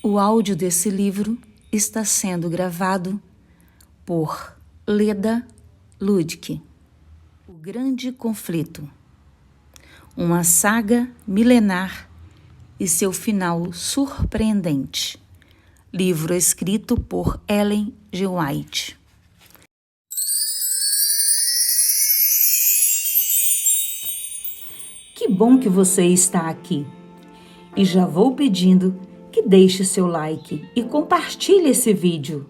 O áudio desse livro está sendo gravado por Leda Ludwig. O Grande Conflito. Uma saga milenar e seu final surpreendente. Livro escrito por Ellen G. White. Que bom que você está aqui. E já vou pedindo que deixe seu like e compartilhe esse vídeo,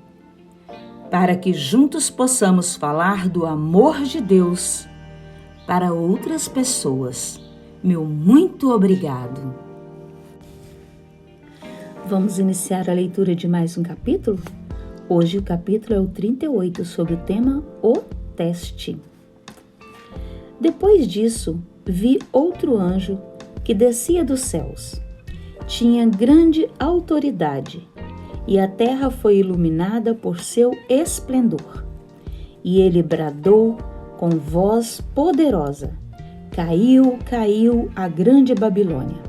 para que juntos possamos falar do amor de Deus para outras pessoas. Meu muito obrigado. Vamos iniciar a leitura de mais um capítulo? Hoje o capítulo é o 38, sobre o tema O Teste. Depois disso, vi outro anjo que descia dos céus. Tinha grande autoridade, e a terra foi iluminada por seu esplendor. E ele bradou com voz poderosa: Caiu, caiu a grande Babilônia.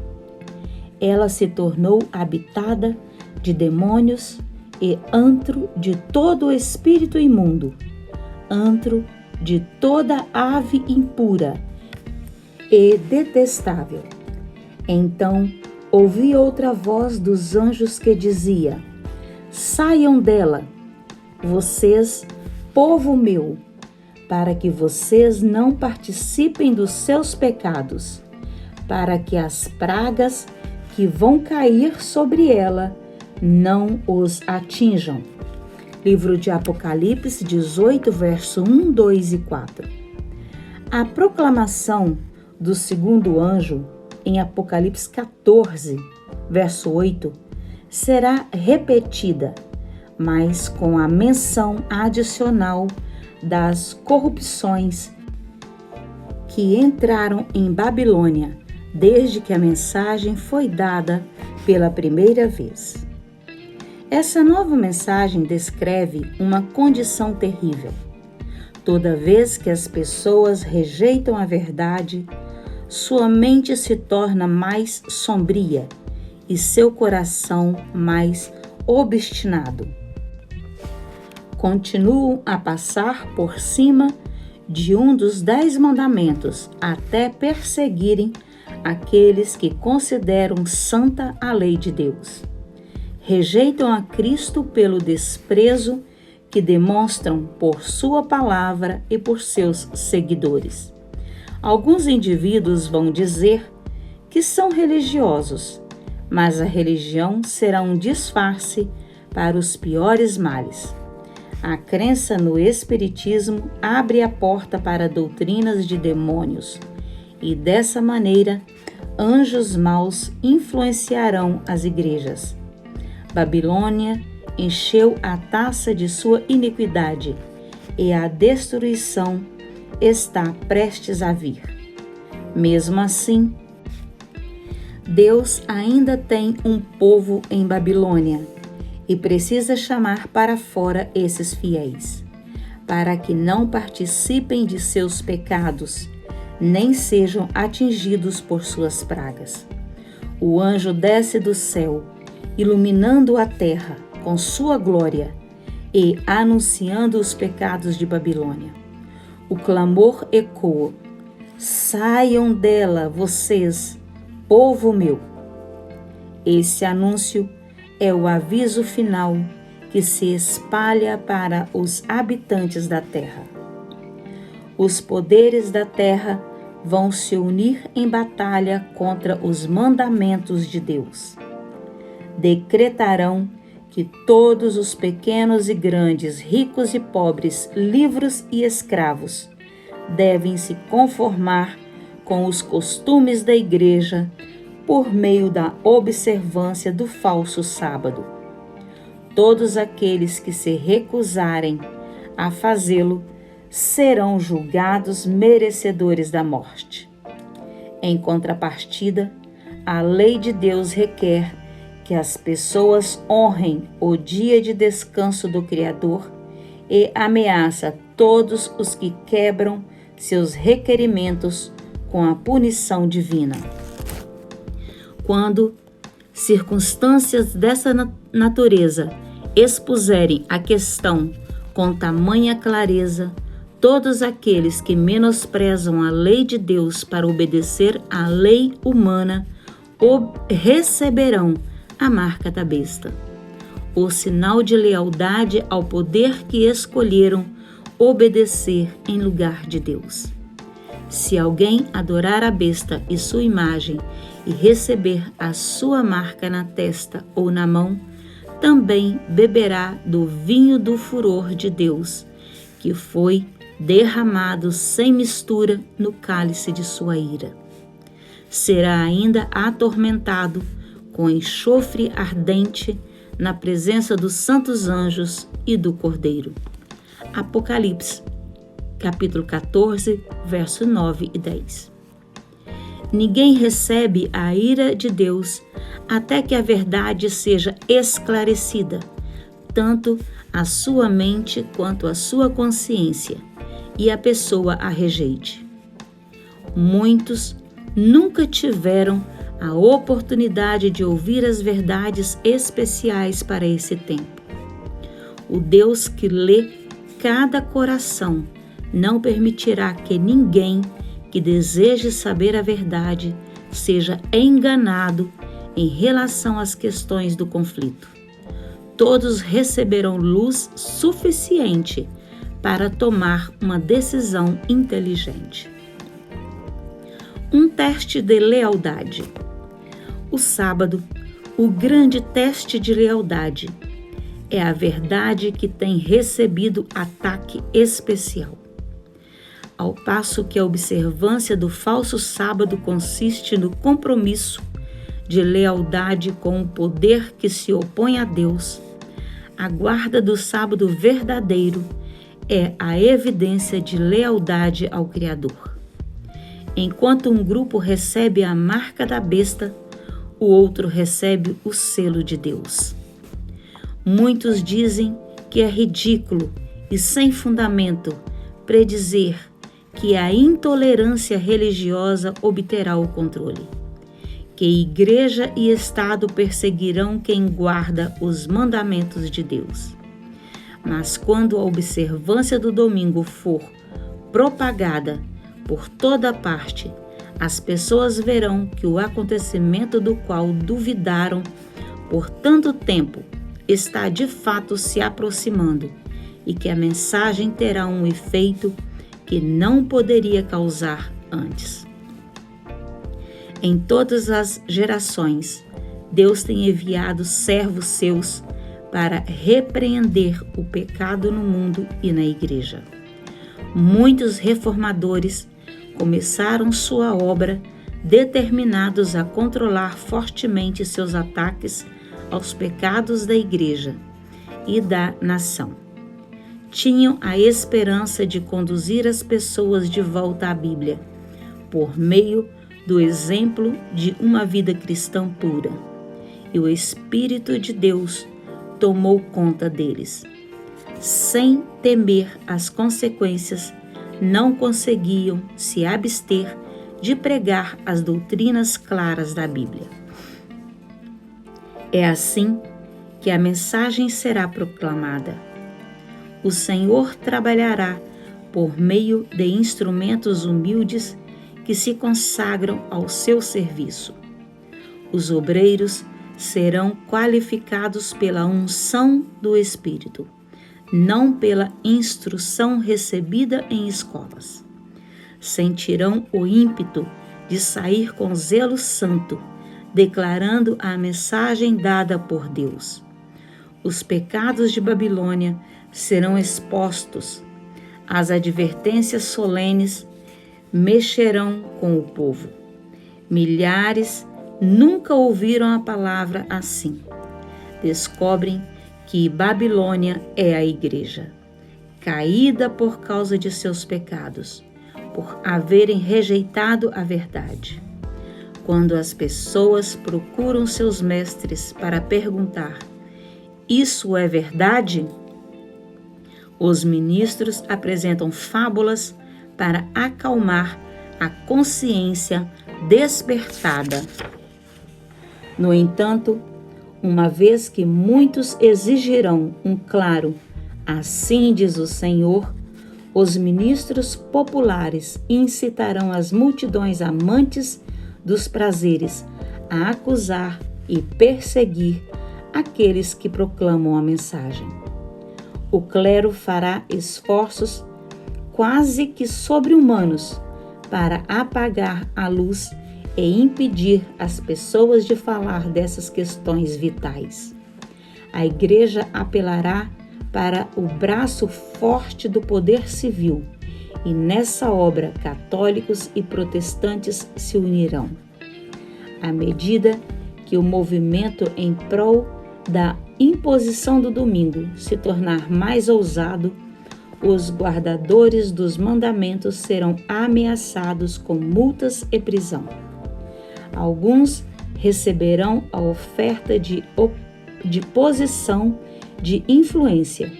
Ela se tornou habitada de demônios e antro de todo espírito imundo, antro de toda ave impura e detestável. Então ouvi outra voz dos anjos que dizia: Saiam dela, vocês, povo meu, para que vocês não participem dos seus pecados, para que as pragas que vão cair sobre ela não os atinjam. Livro de Apocalipse 18, verso 1, 2 e 4. A proclamação do segundo anjo em Apocalipse 14, verso 8, será repetida, mas com a menção adicional das corrupções que entraram em Babilônia desde que a mensagem foi dada pela primeira vez. Essa nova mensagem descreve uma condição terrível. Toda vez que as pessoas rejeitam a verdade, sua mente se torna mais sombria e seu coração mais obstinado. Continuam a passar por cima de um dos 10 mandamentos até perseguirem aqueles que consideram santa a lei de Deus. Rejeitam a Cristo pelo desprezo que demonstram por sua palavra e por seus seguidores. Alguns indivíduos vão dizer que são religiosos, mas a religião será um disfarce para os piores males. A crença no espiritismo abre a porta para doutrinas de demônios, e dessa maneira, anjos maus influenciarão as igrejas. Babilônia encheu a taça de sua iniquidade, e a destruição está prestes a vir. Mesmo assim, Deus ainda tem um povo em Babilônia e precisa chamar para fora esses fiéis, para que não participem de seus pecados, nem sejam atingidos por suas pragas. O anjo desce do céu, iluminando a terra com sua glória e anunciando os pecados de Babilônia. O clamor ecoa: Saiam dela, vocês, povo meu. Esse anúncio é o aviso final que se espalha para os habitantes da terra. Os poderes da terra vão se unir em batalha contra os mandamentos de Deus. Decretarão que todos os pequenos e grandes, ricos e pobres, livres e escravos, devem se conformar com os costumes da igreja por meio da observância do falso sábado. Todos aqueles que se recusarem a fazê-lo serão julgados merecedores da morte. Em contrapartida, a lei de Deus requer que as pessoas honrem o dia de descanso do Criador e ameaça todos os que quebram seus requerimentos com a punição divina. Quando circunstâncias dessa natureza expuserem a questão com tamanha clareza, todos aqueles que menosprezam a lei de Deus para obedecer à lei humana receberão a marca da besta, o sinal de lealdade ao poder que escolheram obedecer em lugar de Deus. Se alguém adorar a besta e sua imagem e receber a sua marca na testa ou na mão, também beberá do vinho do furor de Deus, que foi derramado sem mistura no cálice de sua ira. Será ainda atormentado com enxofre ardente na presença dos santos anjos e do Cordeiro. Apocalipse, capítulo 14, verso 9 e 10. Ninguém recebe a ira de Deus até que a verdade seja esclarecida, tanto a sua mente quanto a sua consciência, e a pessoa a rejeite. Muitos nunca tiveram a oportunidade de ouvir as verdades especiais para esse tempo. O Deus que lê cada coração não permitirá que ninguém que deseje saber a verdade seja enganado em relação às questões do conflito. Todos receberão luz suficiente para tomar uma decisão inteligente. Um teste de lealdade. O sábado, o grande teste de lealdade, é a verdade que tem recebido ataque especial. Ao passo que a observância do falso sábado consiste no compromisso de lealdade com o poder que se opõe a Deus, a guarda do sábado verdadeiro é a evidência de lealdade ao Criador. Enquanto um grupo recebe a marca da besta, o outro recebe o selo de Deus. Muitos dizem que é ridículo e sem fundamento predizer que a intolerância religiosa obterá o controle, que igreja e Estado perseguirão quem guarda os mandamentos de Deus. Mas quando a observância do domingo for propagada por toda parte, as pessoas verão que o acontecimento do qual duvidaram por tanto tempo está de fato se aproximando e que a mensagem terá um efeito que não poderia causar antes. Em todas as gerações, Deus tem enviado servos seus para repreender o pecado no mundo e na igreja. Muitos reformadores começaram sua obra determinados a controlar fortemente seus ataques aos pecados da igreja e da nação. Tinham a esperança de conduzir as pessoas de volta à Bíblia, por meio do exemplo de uma vida cristã pura. E o Espírito de Deus tomou conta deles. Sem temer as consequências, não conseguiam se abster de pregar as doutrinas claras da Bíblia. É assim que a mensagem será proclamada. O Senhor trabalhará por meio de instrumentos humildes que se consagram ao seu serviço. Os obreiros serão qualificados pela unção do Espírito, não pela instrução recebida em escolas. Sentirão o ímpeto de sair com zelo santo, declarando a mensagem dada por Deus. Os pecados de Babilônia serão expostos. As advertências solenes mexerão com o povo. Milhares nunca ouviram a palavra assim. Descobrem que Babilônia é a igreja, caída por causa de seus pecados, por haverem rejeitado a verdade. Quando as pessoas procuram seus mestres para perguntar: isso é verdade? Os ministros apresentam fábulas para acalmar a consciência despertada. No entanto, uma vez que muitos exigirão um claro "assim diz o Senhor", os ministros populares incitarão as multidões amantes dos prazeres a acusar e perseguir aqueles que proclamam a mensagem. O clero fará esforços quase que sobre-humanos para apagar a luz e impedir as pessoas de falar dessas questões vitais. A Igreja apelará para o braço forte do poder civil, e nessa obra católicos e protestantes se unirão. À medida que o movimento em prol da imposição do domingo se tornar mais ousado, os guardadores dos mandamentos serão ameaçados com multas e prisão. Alguns receberão a oferta de posição de influência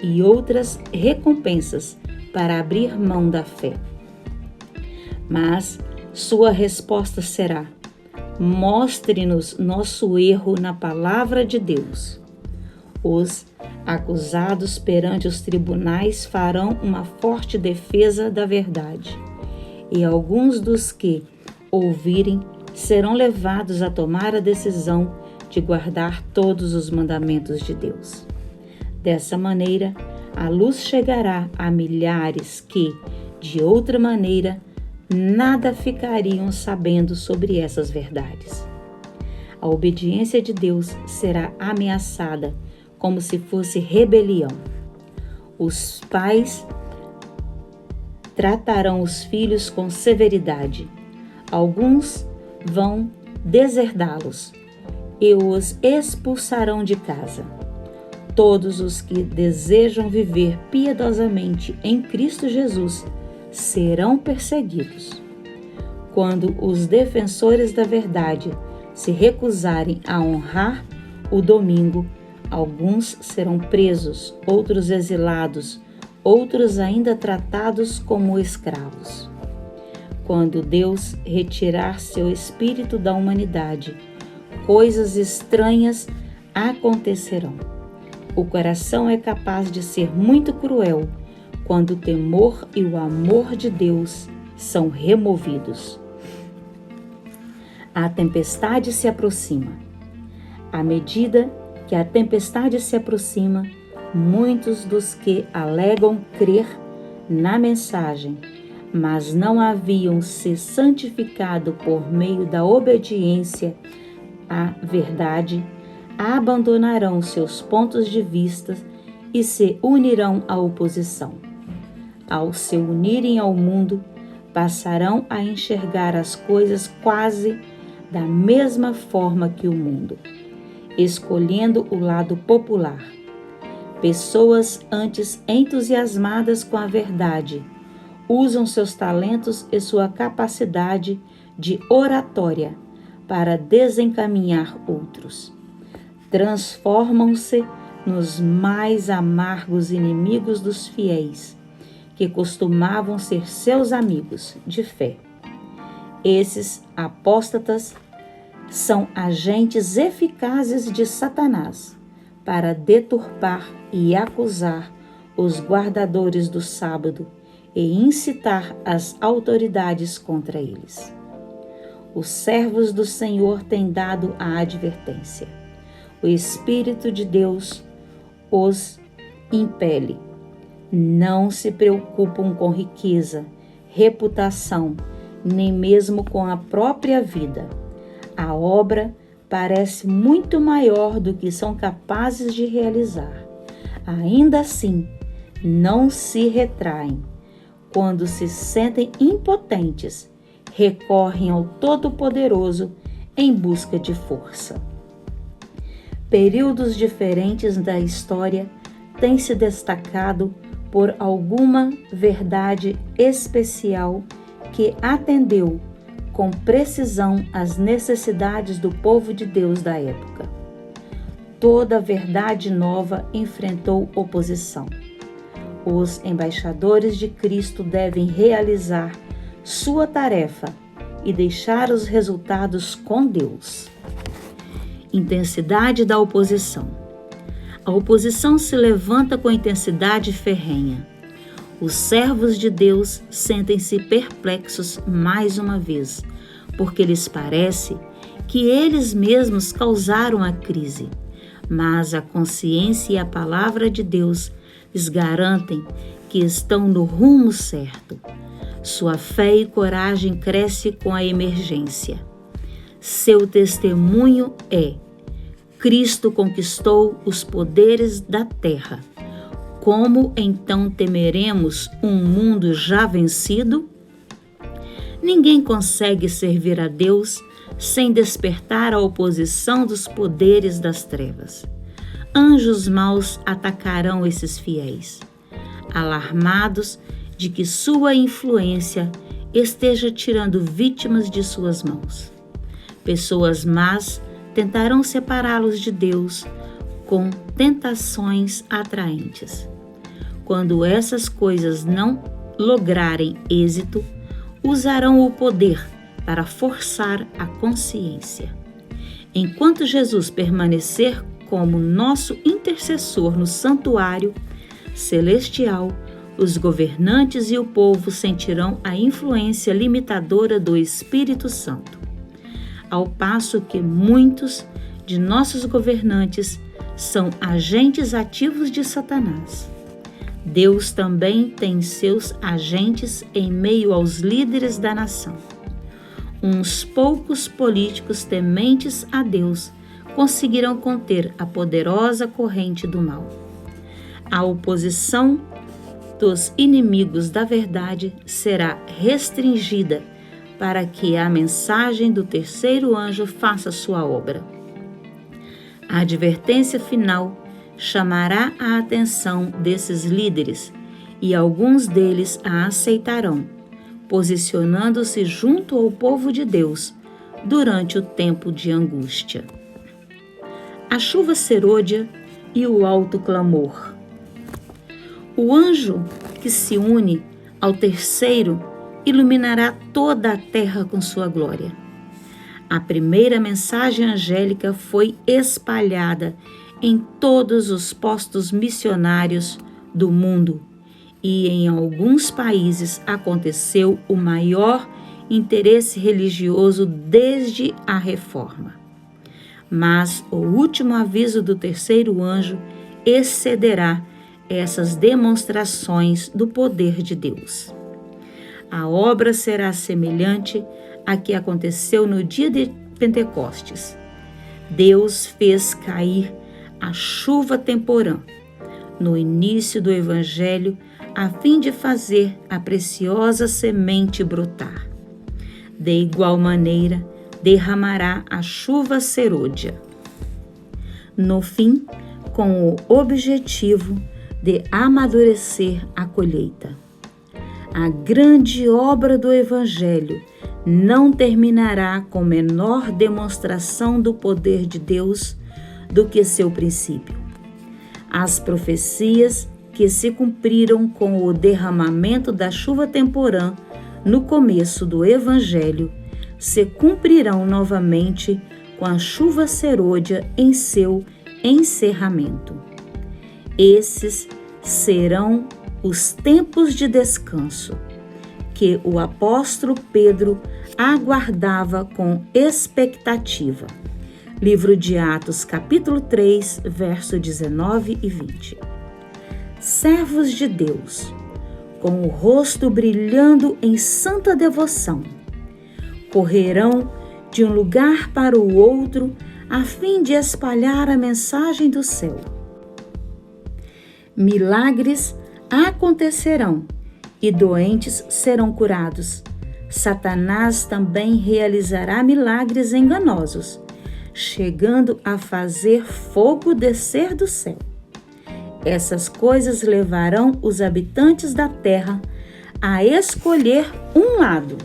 e outras recompensas para abrir mão da fé. Mas sua resposta será: mostre-nos nosso erro na palavra de Deus. Os acusados perante os tribunais farão uma forte defesa da verdade, e alguns dos que ouvirem serão levados a tomar a decisão de guardar todos os mandamentos de Deus. Dessa maneira, a luz chegará a milhares que, de outra maneira, nada ficariam sabendo sobre essas verdades. A obediência de Deus será ameaçada como se fosse rebelião. Os pais tratarão os filhos com severidade. Alguns vão deserdá-los e os expulsarão de casa. Todos os que desejam viver piedosamente em Cristo Jesus serão perseguidos. Quando os defensores da verdade se recusarem a honrar o domingo, alguns serão presos, outros exilados, outros ainda tratados como escravos. Quando Deus retirar seu espírito da humanidade, coisas estranhas acontecerão. O coração é capaz de ser muito cruel quando o temor e o amor de Deus são removidos. A tempestade se aproxima. À medida que a tempestade se aproxima, muitos dos que alegam crer na mensagem, mas não haviam se santificado por meio da obediência à verdade, abandonarão seus pontos de vista e se unirão à oposição. Ao se unirem ao mundo, passarão a enxergar as coisas quase da mesma forma que o mundo, escolhendo o lado popular. Pessoas antes entusiasmadas com a verdade usam seus talentos e sua capacidade de oratória para desencaminhar outros. Transformam-se nos mais amargos inimigos dos fiéis, que costumavam ser seus amigos de fé. Esses apóstatas são agentes eficazes de Satanás para deturpar e acusar os guardadores do sábado e incitar as autoridades contra eles. Os servos do Senhor têm dado a advertência. O Espírito de Deus os impele. Não se preocupam com riqueza, reputação, nem mesmo com a própria vida. A obra parece muito maior do que são capazes de realizar. Ainda assim, não se retraem. Quando se sentem impotentes, recorrem ao Todo-Poderoso em busca de força. Períodos diferentes da história têm se destacado por alguma verdade especial que atendeu com precisão às necessidades do povo de Deus da época. Toda verdade nova enfrentou oposição. Os embaixadores de Cristo devem realizar sua tarefa e deixar os resultados com Deus. Intensidade da oposição. A oposição se levanta com intensidade ferrenha. Os servos de Deus sentem-se perplexos mais uma vez, porque lhes parece que eles mesmos causaram a crise. Mas a consciência e a palavra de Deus lhes garantem que estão no rumo certo. Sua fé e coragem crescem com a emergência. Seu testemunho é: Cristo conquistou os poderes da terra. Como então temeremos um mundo já vencido? Ninguém consegue servir a Deus sem despertar a oposição dos poderes das trevas. Anjos maus atacarão esses fiéis, alarmados de que sua influência esteja tirando vítimas de suas mãos. Pessoas más tentarão separá-los de Deus com tentações atraentes. Quando essas coisas não lograrem êxito, usarão o poder para forçar a consciência. Enquanto Jesus permanecer como nosso intercessor no santuário celestial, os governantes e o povo sentirão a influência limitadora do Espírito Santo, ao passo que muitos de nossos governantes são agentes ativos de Satanás. Deus também tem seus agentes em meio aos líderes da nação. Uns poucos políticos tementes a Deus conseguirão conter a poderosa corrente do mal. A oposição dos inimigos da verdade será restringida para que a mensagem do terceiro anjo faça sua obra. A advertência final chamará a atenção desses líderes e alguns deles a aceitarão, posicionando-se junto ao povo de Deus durante o tempo de angústia. A chuva serôdia e o alto clamor. O anjo que se une ao terceiro iluminará toda a terra com sua glória. A primeira mensagem angélica foi espalhada em todos os postos missionários do mundo e em alguns países aconteceu o maior interesse religioso desde a Reforma. Mas o último aviso do terceiro anjo excederá essas demonstrações do poder de Deus. A obra será semelhante à que aconteceu no dia de Pentecostes. Deus fez cair a chuva temporã no início do Evangelho a fim de fazer a preciosa semente brotar. De igual maneira, derramará a chuva serôdia. No fim, com o objetivo de amadurecer a colheita. A grande obra do Evangelho não terminará com menor demonstração do poder de Deus do que seu princípio. As profecias que se cumpriram com o derramamento da chuva temporã no começo do Evangelho se cumprirão novamente com a chuva serôdia em seu encerramento. Esses serão os tempos de descanso que o apóstolo Pedro aguardava com expectativa. Livro de Atos, capítulo 3, verso 19 e 20. Servos de Deus, com o rosto brilhando em santa devoção, correrão de um lugar para o outro a fim de espalhar a mensagem do céu. Milagres acontecerão e doentes serão curados. Satanás também realizará milagres enganosos, chegando a fazer fogo descer do céu. Essas coisas levarão os habitantes da terra a escolher um lado.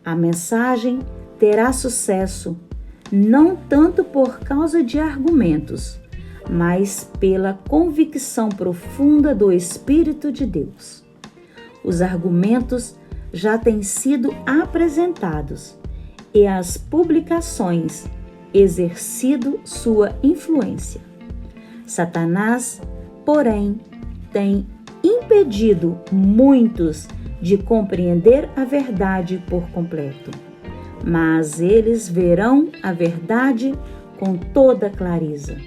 A mensagem terá sucesso não tanto por causa de argumentos, mas pela convicção profunda do Espírito de Deus. Os argumentos já têm sido apresentados e as publicações exercido sua influência. Satanás, porém, tem impedido muitos de compreender a verdade por completo, mas eles verão a verdade com toda clareza.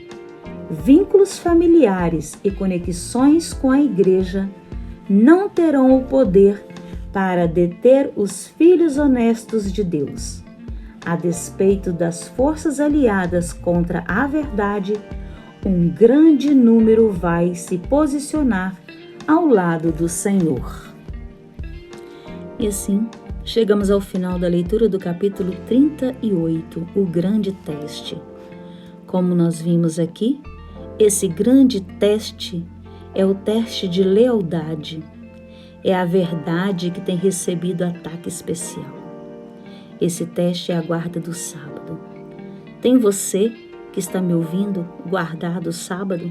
Vínculos familiares e conexões com a igreja não terão o poder para deter os filhos honestos de Deus. A despeito das forças aliadas contra a verdade, um grande número vai se posicionar ao lado do Senhor. E assim, chegamos ao final da leitura do capítulo 38, o grande teste. Como nós vimos aqui, esse grande teste é o teste de lealdade. É a verdade que tem recebido ataque especial. Esse teste é a guarda do sábado. Tem você que está me ouvindo guardado o sábado?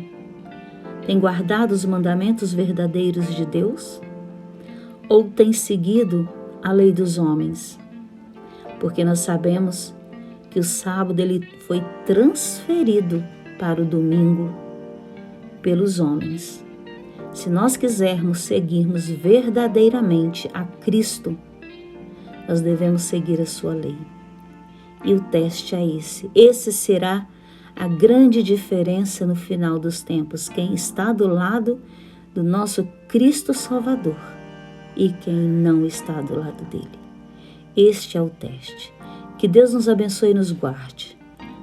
Tem guardado os mandamentos verdadeiros de Deus? Ou tem seguido a lei dos homens? Porque nós sabemos que o sábado ele foi transferido para o domingo pelos homens. Se nós quisermos seguirmos verdadeiramente a Cristo, nós devemos seguir a sua lei. E o teste é esse. Esse será a grande diferença no final dos tempos. Quem está do lado do nosso Cristo Salvador e quem não está do lado dele. Este é o teste. Que Deus nos abençoe e nos guarde,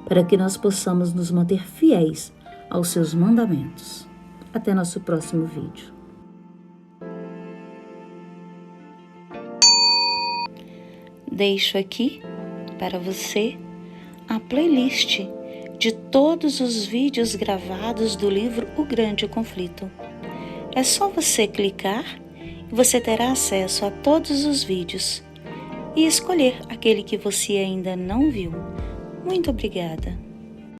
para que nós possamos nos manter fiéis aos seus mandamentos. Até nosso próximo vídeo. Deixo aqui para você a playlist de todos os vídeos gravados do livro O Grande Conflito. É só você clicar e você terá acesso a todos os vídeos e escolher aquele que você ainda não viu. Muito obrigada!